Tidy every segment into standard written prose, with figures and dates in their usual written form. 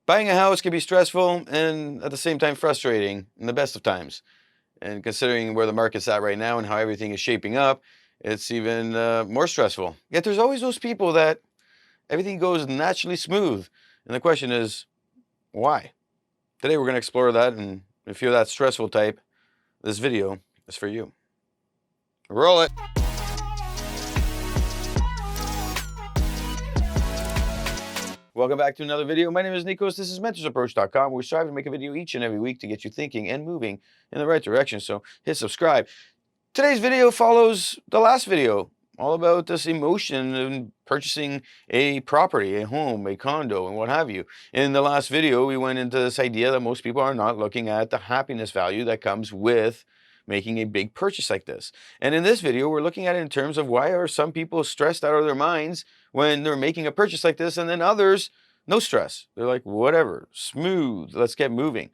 Buying a house can be stressful and at the same time frustrating in the best of times. And considering where the market's at right now and how everything is shaping up, it's even more stressful. Yet there's always those people that everything goes naturally smooth. And the question is, why? Today we're going to explore that, and if you're that stressful type, this video is for you. Roll it. Welcome back to another video. My name is Nikos. This is mentorsapproach.com. We strive to make a video each and every week to get you thinking and moving in the right direction. So hit subscribe. Today's video follows the last video, all about this emotion in purchasing a property, a home, a condo, and what have you. In the last video, we went into this idea that most people are not looking at the happiness value that comes with making a big purchase like this. And in this video, we're looking at it in terms of why are some people stressed out of their minds when they're making a purchase like this, and then others, no stress. They're like, whatever, smooth, let's get moving.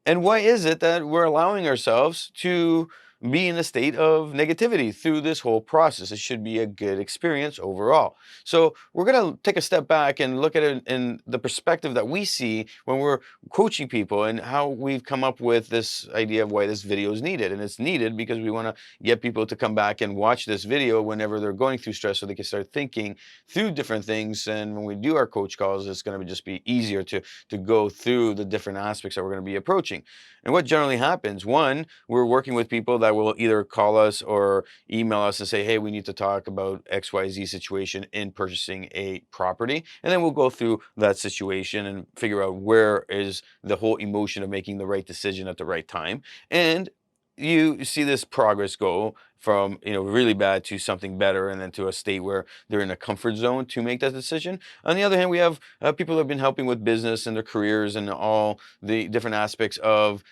And why is it that we're allowing ourselves to be in a state of negativity through this whole process? It should be a good experience overall. So we're going to take a step back and look at it in the perspective that we see when we're coaching people, and how we've come up with this idea of why this video is needed. And it's needed because we want to get people to come back and watch this video whenever they're going through stress, so they can start thinking through different things. And when we do our coach calls, it's going to just be easier to go through the different aspects that we're going to be approaching. And what generally happens, one, we're working with people that will either call us or email us and say, hey, we need to talk about XYZ situation in purchasing a property. And then we'll go through that situation and figure out where is the whole emotion of making the right decision at the right time. And you see this progress go from really bad to something better, and then to a state where they're in a comfort zone to make that decision. On the other hand, we have people who have been helping with business and their careers and all the different aspects of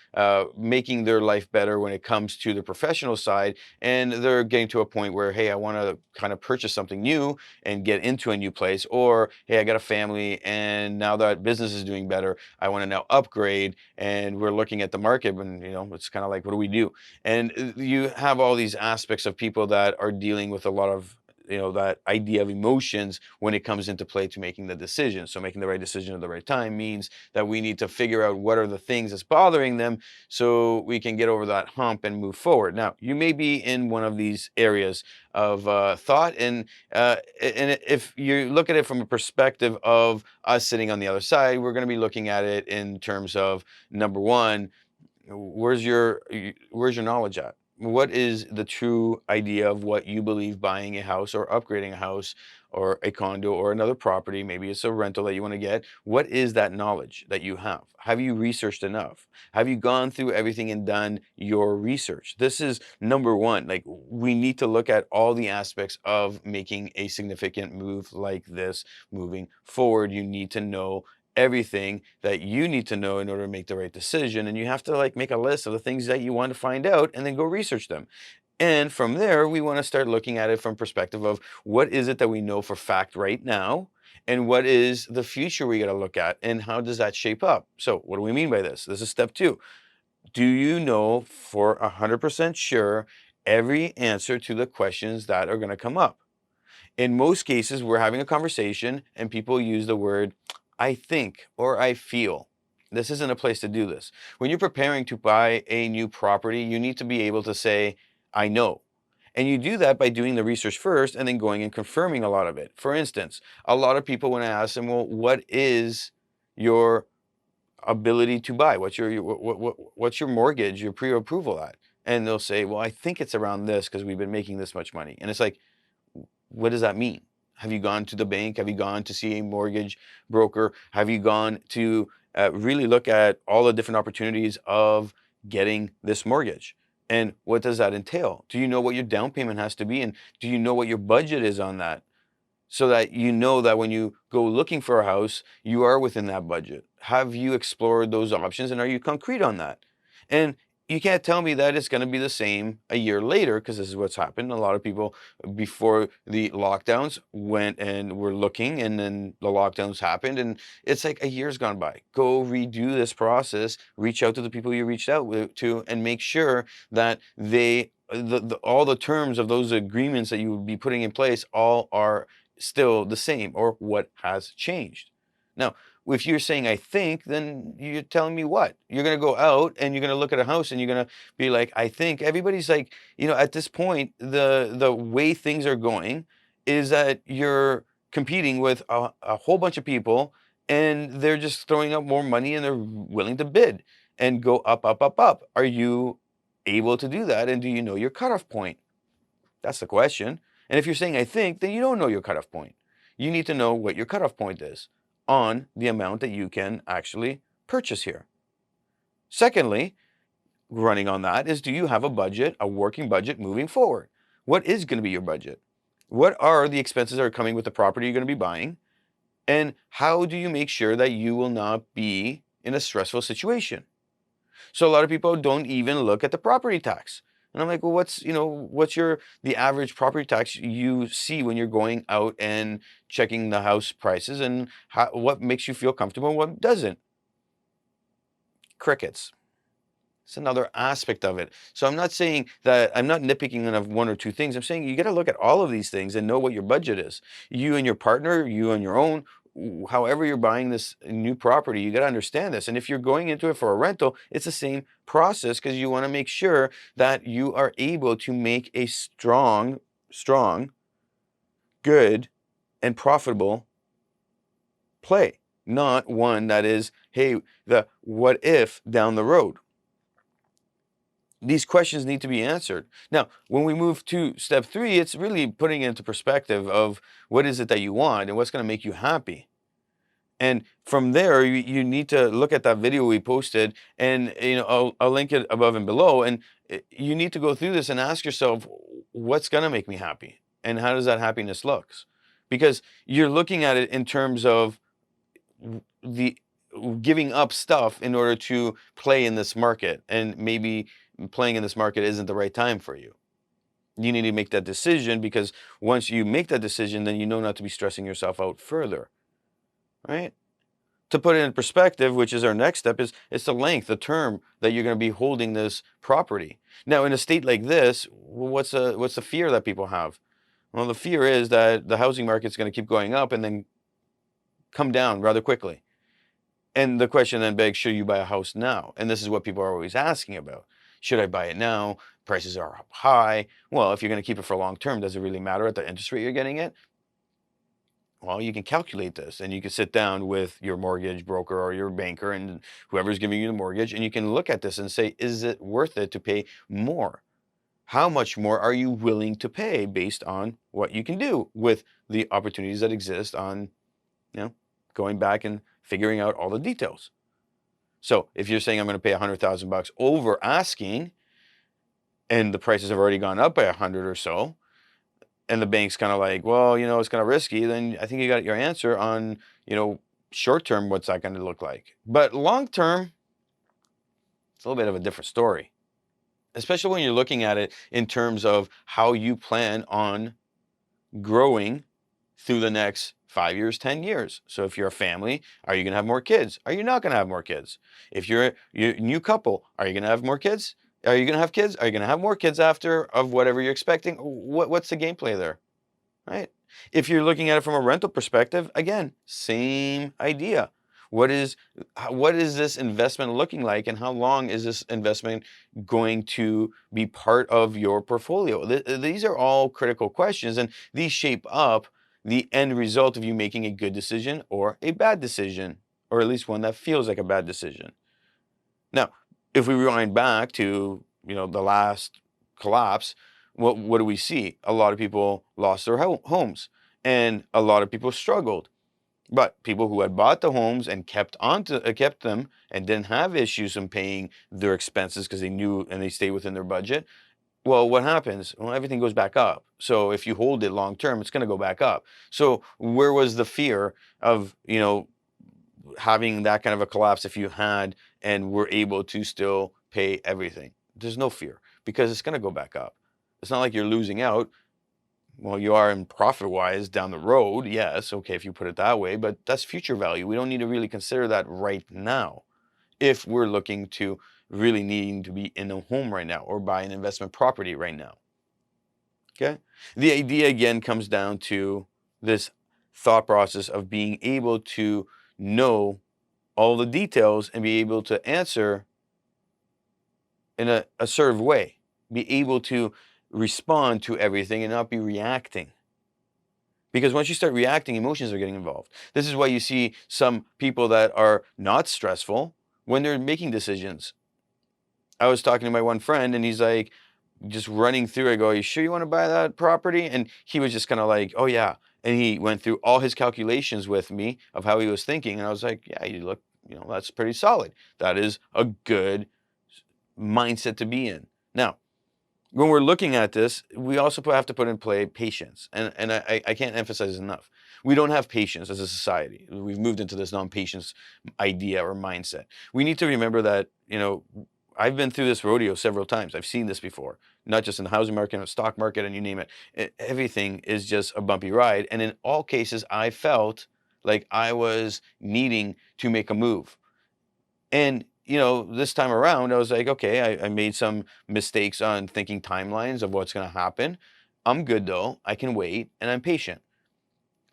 making their life better when it comes to the professional side, and they're getting to a point where, hey, I want to kind of purchase something new and get into a new place, or hey, I got a family and now that business is doing better, I want to now upgrade. And we're looking at the market, and it's kind of like, what do we do? And you have all these aspects of people that are dealing with a lot of that idea of emotions when it comes into play to making the decision. So making the right decision at the right time means that we need to figure out what are the things that's bothering them, so we can get over that hump and move forward. Now, you may be in one of these areas of thought, and if you look at it from a perspective of us sitting on the other side, we're going to be looking at it in terms of, number one, where's your knowledge at? What is the true idea of what you believe buying a house or upgrading a house or a condo or another property? Maybe it's a rental that you want to get. What is that knowledge that you have? Have you researched enough? Have you gone through everything and done your research? This is number one. Like, we need to look at all the aspects of making a significant move like this moving forward. You need to know everything that you need to know in order to make the right decision. And you have to make a list of the things that you want to find out, and then go research them. And from there, we want to start looking at it from perspective of what is it that we know for fact right now, and what is the future we got to look at, and how does that shape up? So what do we mean by this? This is step two. Do you know for 100% sure every answer to the questions that are going to come up? In most cases, we're having a conversation and people use the word I think or I feel. This isn't a place to do this. When you're preparing to buy a new property, you need to be able to say, I know. And you do that by doing the research first and then going and confirming a lot of it. For instance, a lot of people, when I ask them, well, what is your ability to buy? What's your mortgage, your pre-approval at? And they'll say, well, I think it's around this because we've been making this much money. And it's like, what does that mean? Have you gone to the bank? Have you gone to see a mortgage broker? Have you gone to really look at all the different opportunities of getting this mortgage? And what does that entail? Do you know what your down payment has to be? And do you know what your budget is on that? So that you know that when you go looking for a house, you are within that budget. Have you explored those options, and are you concrete on that? And you can't tell me that it's going to be the same a year later, because this is what's happened. A lot of people before the lockdowns went and were looking, and then the lockdowns happened, and it's like a year's gone by. Go redo this process, reach out to the people you reached out to, and make sure that all the terms of those agreements that you would be putting in place all are still the same, or what has changed. Now, if you're saying I think, then you're telling me what? You're going to go out and you're going to look at a house and you're going to be like, I think. Everybody's like, at this point, the way things are going is that you're competing with a whole bunch of people, and they're just throwing up more money and they're willing to bid and go up, up, up, up. Are you able to do that? And do you know your cutoff point? That's the question. And if you're saying I think, then you don't know your cutoff point. You need to know what your cutoff point is on the amount that you can actually purchase here. Secondly, running on that is, do you have a budget, a working budget moving forward? What is going to be your budget? What are the expenses that are coming with the property you're going to be buying? And how do you make sure that you will not be in a stressful situation? So a lot of people don't even look at the property tax. And I'm like, well, what's the average property tax you see when you're going out and checking the house prices, and what makes you feel comfortable and what doesn't? Crickets. It's another aspect of it. So I'm not saying that I'm not nitpicking on one or two things. I'm saying you got to look at all of these things and know what your budget is. You and your partner, you on your own, however you're buying this new property, you got to understand this. And if you're going into it for a rental, it's the same process, because you want to make sure that you are able to make a strong, good, and profitable play, not one that is, hey, the what if down the road. These questions need to be answered. Now, when we move to step 3, it's really putting into perspective of what is it that you want and what's going to make you happy. And from there, you need to look at that video we posted, and I'll link it above and below. And you need to go through this and ask yourself, what's going to make me happy, and how does that happiness looks? Because you're looking at it in terms of the giving up stuff in order to play in this market, and maybe playing in this market isn't the right time for you. You need to make that decision, because once you make that decision, then you know not to be stressing yourself out further, right? To put it in perspective, which is our next step, is it's the length, the term that you're going to be holding this property. Now, in a state like this, what's the fear that people have? Well, the fear is that the housing market's going to keep going up and then come down rather quickly. And the question then begs, should you buy a house now? And this is what people are always asking about. Should I buy it now? Prices are high. Well, if you're going to keep it for long term, does it really matter at the interest rate you're getting it? Well, you can calculate this, and you can sit down with your mortgage broker or your banker and whoever's giving you the mortgage, and you can look at this and say, is it worth it to pay more? How much more are you willing to pay based on what you can do with the opportunities that exist on, going back and figuring out all the details? So if you're saying I'm going to pay $100,000 over asking, and the prices have already gone up by 100 or so, and the bank's kind of like, well, it's kind of risky, then I think you got your answer on, short term, what's that going to look like? But long term, it's a little bit of a different story, especially when you're looking at it in terms of how you plan on growing through the next 5 years, 10 years. So if you're a family, are you going to have more kids? Are you not going to have more kids? If you're a new couple, are you going to have more kids? Are you going to have kids? Are you going to have more kids after of whatever you're expecting? What's the gameplay there, right? If you're looking at it from a rental perspective, again, same idea. What is this investment looking like, and how long is this investment going to be part of your portfolio? These are all critical questions, and these shape up the end result of you making a good decision or a bad decision, or at least one that feels like a bad decision. Now, if we rewind back to, the last collapse, what do we see? A lot of people lost their homes, and a lot of people struggled. But people who had bought the homes and kept them and didn't have issues in paying their expenses because they knew and they stayed within their budget, well, what happens? Well, everything goes back up. So if you hold it long term, it's going to go back up. So where was the fear of, having that kind of a collapse if you had and were able to still pay everything? There's no fear, because it's going to go back up. It's not like you're losing out. Well, you are in profit-wise down the road, yes, okay, if you put it that way, but that's future value. We don't need to really consider that right now if we're looking to really needing to be in a home right now or buy an investment property right now, okay? The idea, again, comes down to this thought process of being able to know all the details and be able to answer in a assertive way, be able to respond to everything and not be reacting. Because once you start reacting, emotions are getting involved. This is why you see some people that are not stressful when they're making decisions. I was talking to my one friend and he's like, just running through. I go, "Are you sure you want to buy that property?" And he was just kind of like, "Oh yeah." And he went through all his calculations with me of how he was thinking. And I was like, "Yeah, you look, that's pretty solid. That is a good mindset to be in." Now, when we're looking at this, we also have to put in play patience. And I can't emphasize enough. We don't have patience as a society. We've moved into this non-patience idea or mindset. We need to remember that, I've been through this rodeo several times. I've seen this before, not just in the housing market, in the stock market, and you name it. Everything is just a bumpy ride. And in all cases, I felt like I was needing to make a move. And, this time around, I was like, okay, I made some mistakes on thinking timelines of what's going to happen. I'm good though. I can wait and I'm patient.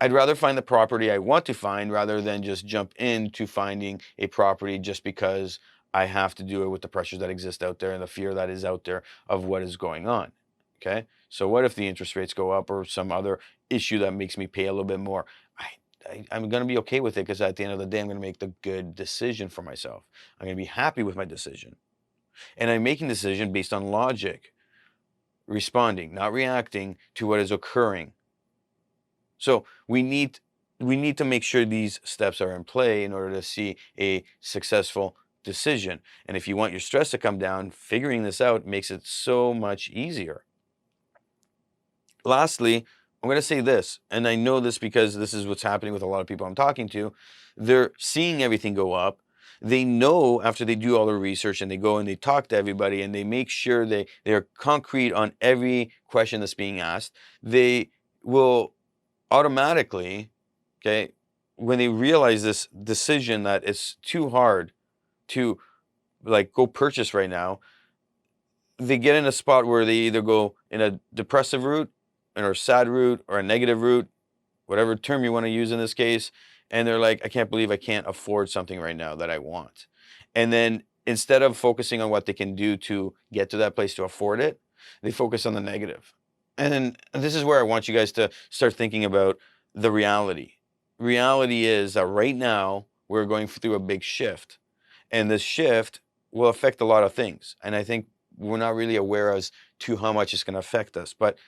I'd rather find the property I want to find rather than just jump into finding a property just because I have to do it with the pressures that exist out there and the fear that is out there of what is going on. Okay. So what if the interest rates go up or some other issue that makes me pay a little bit more? I'm going to be okay with it because at the end of the day, I'm going to make the good decision for myself. I'm going to be happy with my decision. And I'm making the decision based on logic, responding, not reacting to what is occurring. So we need to make sure these steps are in play in order to see a successful decision. And if you want your stress to come down, figuring this out makes it so much easier. Lastly, I'm going to say this, and I know this because this is what's happening with a lot of people I'm talking to. They're seeing everything go up. They know after they do all the research and they go and they talk to everybody and they make sure they're concrete on every question that's being asked, they will automatically, okay, when they realize this decision that it's too hard to like go purchase right now, they get in a spot where they either go in a depressive route or a sad route or a negative route, whatever term you want to use in this case, and they're like, I can't believe I can't afford something right now that I want. And then instead of focusing on what they can do to get to that place to afford it, they focus on the negative. And then this is where I want you guys to start thinking about the reality. Reality is that right now we're going through a big shift, and this shift will affect a lot of things. And I think we're not really aware as to how much it's going to affect us. But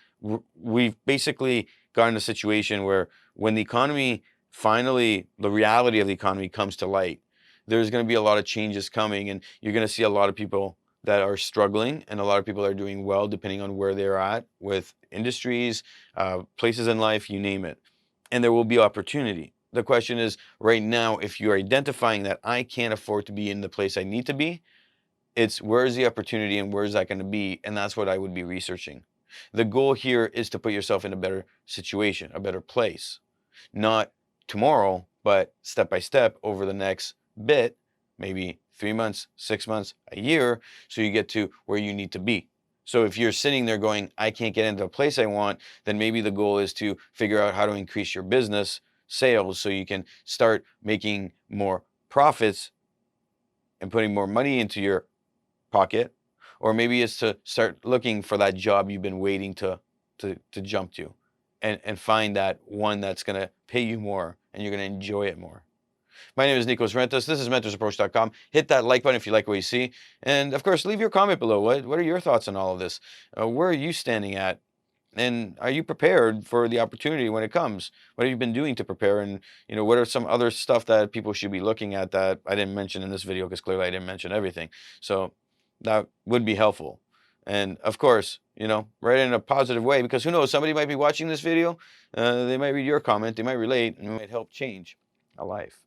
we've basically gotten a situation where when the economy finally, the reality of the economy comes to light, there's going to be a lot of changes coming, and you're going to see a lot of people that are struggling and a lot of people that are doing well, depending on where they're at with industries, places in life, you name it. And there will be opportunity. The question is right now, if you're identifying that I can't afford to be in the place I need to be, it's where's the opportunity and where's that going to be? And that's what I would be researching. The goal here is to put yourself in a better situation, a better place. Not tomorrow, but step by step over the next bit, maybe 3 months, 6 months, a year, so you get to where you need to be. So if you're sitting there going, I can't get into a place I want, then maybe the goal is to figure out how to increase your business sales so you can start making more profits and putting more money into your pocket, or maybe it's to start looking for that job you've been waiting to jump to, and find that one that's going to pay you more and you're going to enjoy it more. My name is Nikos Rentas. This is mentorsapproach.com. Hit that like button if you like what you see, and of course, leave your comment below. What are your thoughts on all of this? Where are you standing at? And are you prepared for the opportunity when it comes? What have you been doing to prepare? And what are some other stuff that people should be looking at that I didn't mention in this video because clearly I didn't mention everything. So that would be helpful. And of course, write in a positive way, because who knows, somebody might be watching this video. They might read your comment, they might relate, and it might help change a life.